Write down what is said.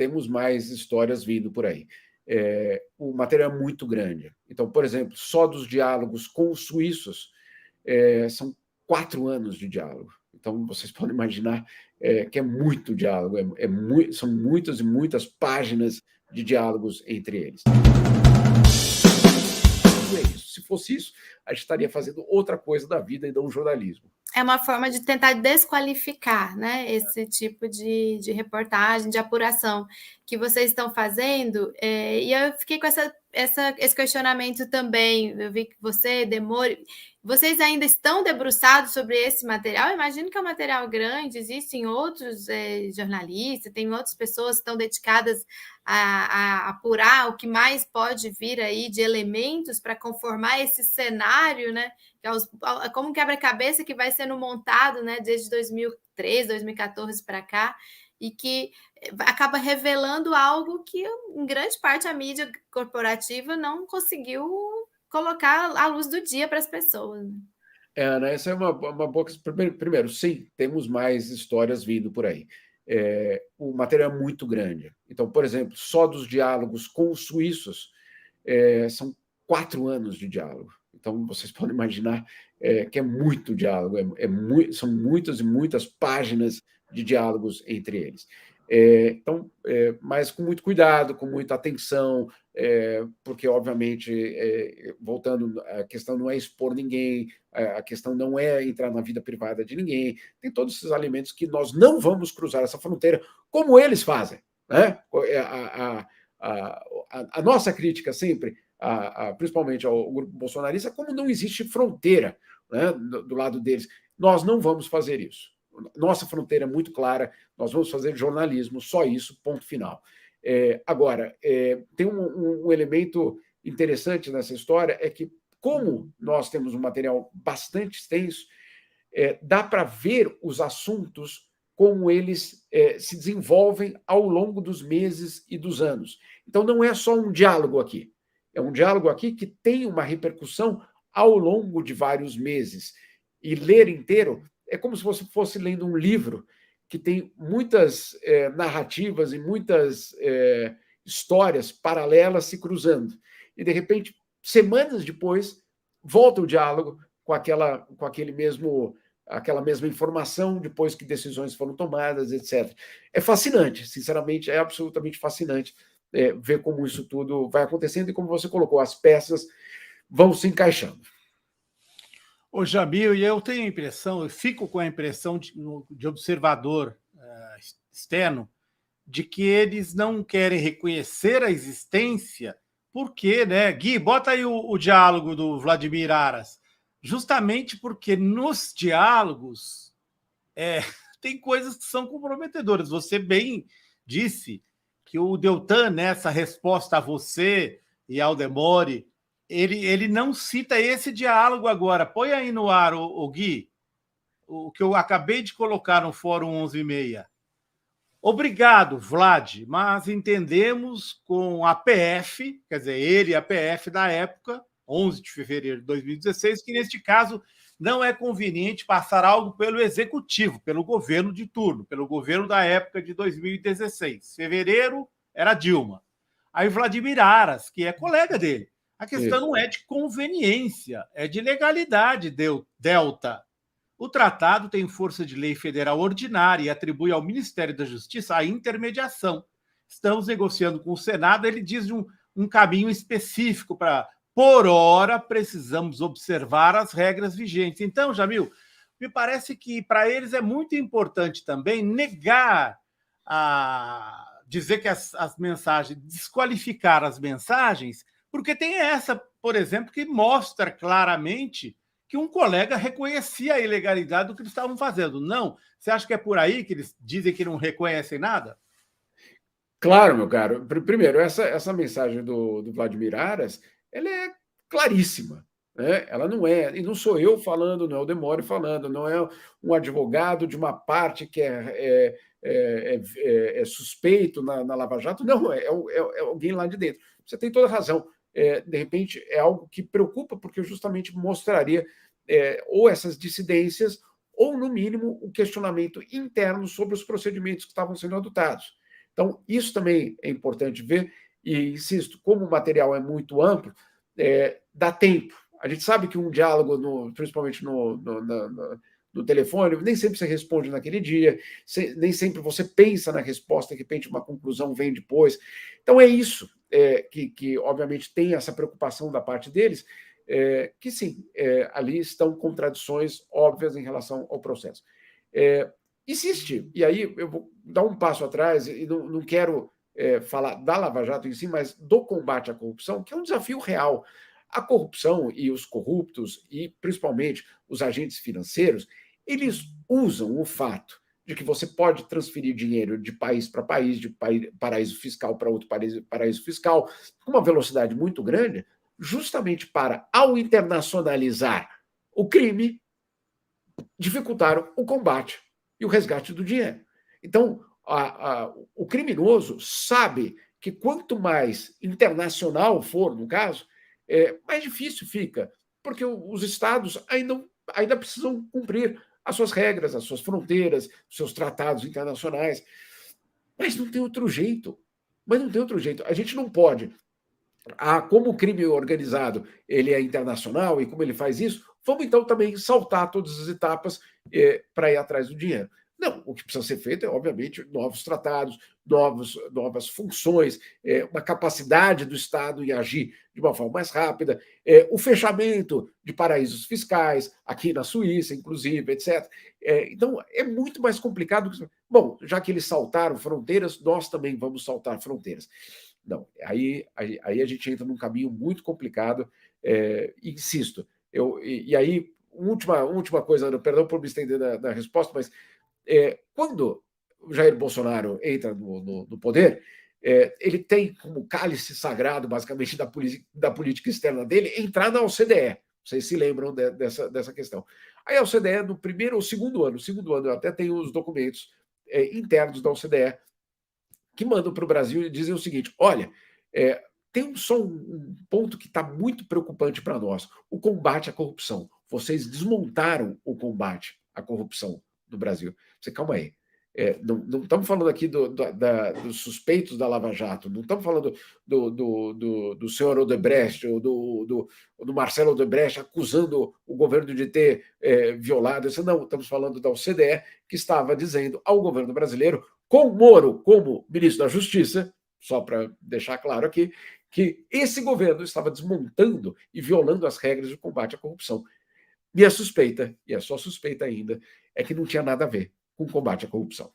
temos mais histórias vindo por aí. O material é muito grande. Então, por exemplo, só dos diálogos com os suíços, são 4 anos de diálogo. Então, vocês podem imaginar que é muito diálogo, são muitas e muitas páginas de diálogos entre eles. É isso. Se fosse isso, a gente estaria fazendo outra coisa da vida e não jornalismo. É uma forma de tentar desqualificar, né, esse tipo de reportagem, de apuração que vocês estão fazendo. E eu fiquei com esse questionamento também. Eu vi que você, Demore, vocês ainda estão debruçados sobre esse material? Eu imagino que é um material grande, existem outros jornalistas, tem outras pessoas que estão dedicadas a apurar o que mais pode vir aí de elementos para conformar esse cenário, né? Como um quebra-cabeça que vai sendo montado, né, desde 2013, 2014 para cá, e que acaba revelando algo que, em grande parte, a mídia corporativa não conseguiu colocar à luz do dia para as pessoas. Né, essa é uma boa questão. Primeiro, sim, temos mais histórias vindo por aí. O material é muito grande. Então, por exemplo, só dos diálogos com os suíços, são 4 anos de diálogo. Então, vocês podem imaginar que é muito diálogo, são muitas e muitas páginas de diálogos entre eles. Então, mas com muito cuidado, com muita atenção, porque, obviamente, voltando, a questão não é expor ninguém, a questão não é entrar na vida privada de ninguém, tem todos esses elementos que nós não vamos cruzar essa fronteira como eles fazem. Né? A nossa crítica sempre, principalmente ao grupo bolsonarista, como não existe fronteira, né, do lado deles. Nós não vamos fazer isso. Nossa fronteira é muito clara, nós vamos fazer jornalismo, só isso, ponto final. Agora, tem um elemento interessante nessa história, é que, como nós temos um material bastante extenso, dá para ver os assuntos como eles se desenvolvem ao longo dos meses e dos anos. Então, não é só um diálogo aqui. É um diálogo aqui que tem uma repercussão ao longo de vários meses. E ler inteiro é como se você fosse lendo um livro que tem muitas narrativas e muitas histórias paralelas se cruzando. E, de repente, semanas depois, volta o diálogo com aquela mesma informação, depois que decisões foram tomadas, etc. É fascinante, sinceramente, é absolutamente fascinante ver como isso tudo vai acontecendo e como você colocou, as peças vão se encaixando. Ô, Jamil, e eu tenho a impressão, eu fico com a impressão de observador externo, de que eles não querem reconhecer a existência, porque, né? Gui, bota aí o diálogo do Vladimir Aras, justamente porque nos diálogos tem coisas que são comprometedoras. Você bem disse que o Deltan, nessa resposta a você e ao Demore, ele não cita esse diálogo agora. Põe aí no ar, o Gui, o que eu acabei de colocar no Fórum 11h30. Obrigado, Vlad, mas entendemos com a PF, quer dizer, ele e a PF da época, 11 de fevereiro de 2016, que neste caso não é conveniente passar algo pelo executivo, pelo governo de turno, pelo governo da época de 2016. Fevereiro era Dilma. Aí Vladimir Aras, que é colega dele. A questão não é de conveniência, é de legalidade, Delta. O tratado tem força de lei federal ordinária e atribui ao Ministério da Justiça a intermediação. Estamos negociando com o Senado, ele diz de um caminho específico para, por hora, precisamos observar as regras vigentes. Então, Jamil, me parece que para eles é muito importante também negar dizer que as mensagens, desqualificar as mensagens, porque tem essa, por exemplo, que mostra claramente que um colega reconhecia a ilegalidade do que eles estavam fazendo. Não? Você acha que é por aí que eles dizem que não reconhecem nada? Claro, meu caro. Primeiro, essa mensagem do Vladimir Aras, ela é claríssima. Né? Ela não é, e não sou eu falando, não é o Demore falando, não é um advogado de uma parte que é suspeito na Lava Jato, não, é alguém lá de dentro. Você tem toda a razão. De repente, é algo que preocupa, porque justamente mostraria ou essas dissidências, ou, no mínimo, o questionamento interno sobre os procedimentos que estavam sendo adotados. Então, isso também é importante ver, e insisto, como o material é muito amplo, dá tempo. A gente sabe que um diálogo, principalmente no telefone, nem sempre você responde naquele dia, nem sempre você pensa na resposta, de repente uma conclusão vem depois. Então é isso que obviamente tem essa preocupação da parte deles, que sim, ali estão contradições óbvias em relação ao processo. Existe, e aí eu vou dar um passo atrás, e não quero falar da Lava Jato em si, mas do combate à corrupção, que é um desafio real. A corrupção e os corruptos, e principalmente os agentes financeiros, eles usam o fato de que você pode transferir dinheiro de país para país, de paraíso fiscal para outro paraíso fiscal, com uma velocidade muito grande, justamente para, ao internacionalizar o crime, dificultar o combate e o resgate do dinheiro. Então, o criminoso sabe que quanto mais internacional for, no caso, mais difícil fica, porque os estados ainda precisam cumprir as suas regras, as suas fronteiras, os seus tratados internacionais. Mas não tem outro jeito. A gente não pode. Como o crime organizado ele é internacional e como ele faz isso, vamos então também saltar todas as etapas para ir atrás do dinheiro. Não, o que precisa ser feito é, obviamente, novos tratados, novas funções, uma capacidade do Estado em agir de uma forma mais rápida, o fechamento de paraísos fiscais, aqui na Suíça, inclusive, etc. Então, é muito mais complicado. Bom, já que eles saltaram fronteiras, nós também vamos saltar fronteiras. Não, aí a gente entra num caminho muito complicado, insisto. E aí, última coisa, perdão por me estender na resposta, mas quando o Jair Bolsonaro entra no poder, ele tem como cálice sagrado, basicamente, da política externa dele, entrar na OCDE. Vocês se lembram dessa questão. Aí a OCDE, no primeiro ou segundo ano, eu até tenho os documentos internos da OCDE, que mandam para o Brasil e dizem o seguinte: olha, tem só um ponto que está muito preocupante para nós, o combate à corrupção. Vocês desmontaram o combate à corrupção no Brasil. Você, calma aí. Não estamos falando aqui dos suspeitos da Lava Jato, não estamos falando do senhor Odebrecht ou do Marcelo Odebrecht acusando o governo de ter violado isso. Não, estamos falando da OCDE, que estava dizendo ao governo brasileiro, com Moro como ministro da Justiça, só para deixar claro aqui, que esse governo estava desmontando e violando as regras de combate à corrupção. Minha suspeita, e é só suspeita ainda, é que não tinha nada a ver com combate à corrupção.